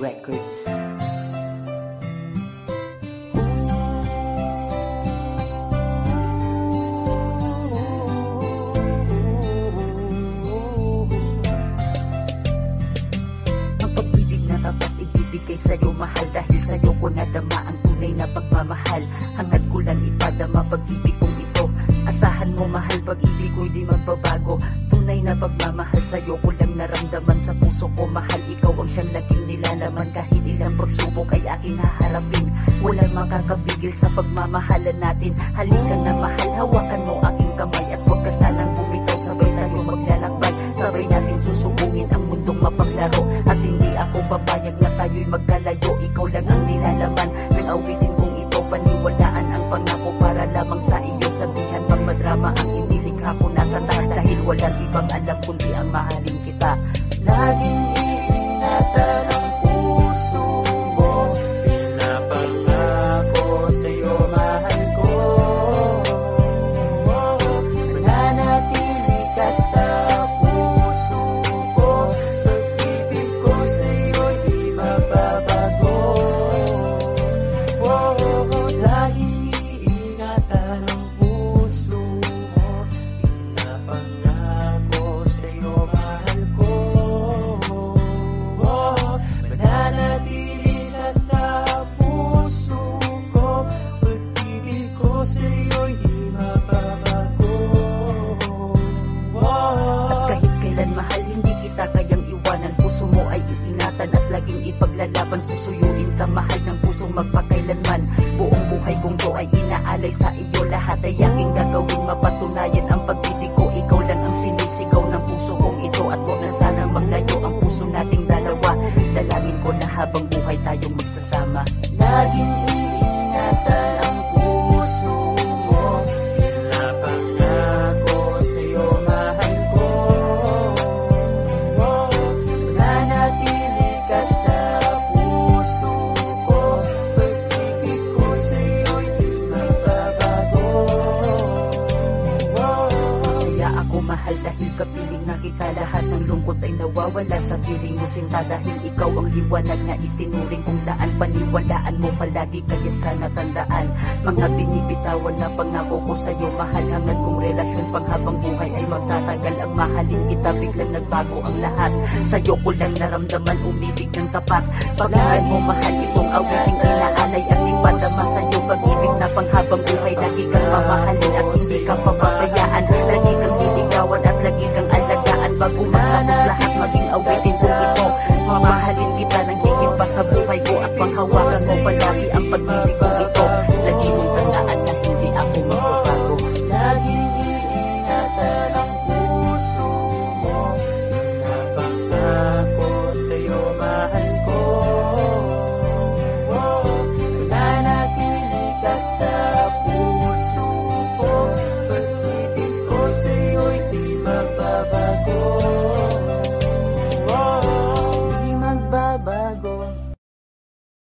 Records. Ibibigay sa'yo mahal dahil sa'yo ko nadama ang tunay na pagmamahal. Hangad ko lang ipadama pag-ibig kong ito. Asahan mo mahal, pag-ibig ko'y di magbabago. Tunay na pagmamahal sa'yo ko lang naramdaman sa puso ko. Mahal, ikaw ang siyang laging nilalaman. Kahit ilang pagsubok ay aking haharapin. Walang makakapigil sa pagmamahalan natin. Halika na mahal, hawakan mo aking kamay. At huwag ka sanang bumitaw, sabay tayo maglalakbay. Sabay natin susubungin ang mundong mapaglaro. At hindi ako papayag na tayo'y magkalayo. Ikaw lang ang nilalaman ng awitin kong ito. Paniwalaan ang pangako para lamang sa iyo. Sabihan pang madrama ang inilikha ko na kanta. Dahil walang ibang alam kundi ang mahalin kita. Laging iingatan ang puso mo. Pinapangako sa'yo mahal ko. Mananatili ka sa puso ko. Pag-ibig ko sa'yo'y di mababago. Laging iingatan ang puso mo. Pinapangako sa'yo mahal ko. Mananatili ka sa puso ko. Pag-ibig ko sa'yo'y di mababago. At kahit kailan mahal, hindi kita kayang iwanan. Puso mo ay iingatan at laging ipaglalaban. Susuyuin ka mahal ng pusong magpakailanman. Buong buhay kong to ay inaalay sa iyo. Lahat ay aking gagawin, mapatunayan ang pag-ibig ko. Ikaw lang ang sinisigaw ng puso kong ito. At huwag na sanang maglayo ang puso nating dalawa. Dalangin ko na habang buhay tayong magsasama. Laging iingatan ang puso mo. Pinapangako sa'yo mahal ko. Mananatili ka sa puso ko. Pag-ibig ko sa'yo'y di magbabago. Masaya ako mahal dahil kapiling na kita. Lahat ng lungkot ay nawawala sa piling mo sinta. Dahil ikaw ang liwanag na itinuring kong daan. Paniwalaan mo palagi, kaya sana tandaan mga binibitawan na pangako ko sa'yo mahal. Hangad kong relasyon panghabang buhay ay magtatagal. Ang mahalin kita, biglang nagbago ang lahat. Sa'yo ko lang naramdaman umibig ng tapat. Pagkakan mo mahal, itong awiting inaalay at ipadama sa'yo. Pag-ibig na panghabang buhay, lagi kang mamahalin at hindi ka papabayaan. Lagi kang liligawan at lagi kang alagaan. Bago matapos lahat, maging awitin kong ito. Mamahalin kita ng higit pa sa buhay ko. At panghawakan mo palagi ang pag-ibig kong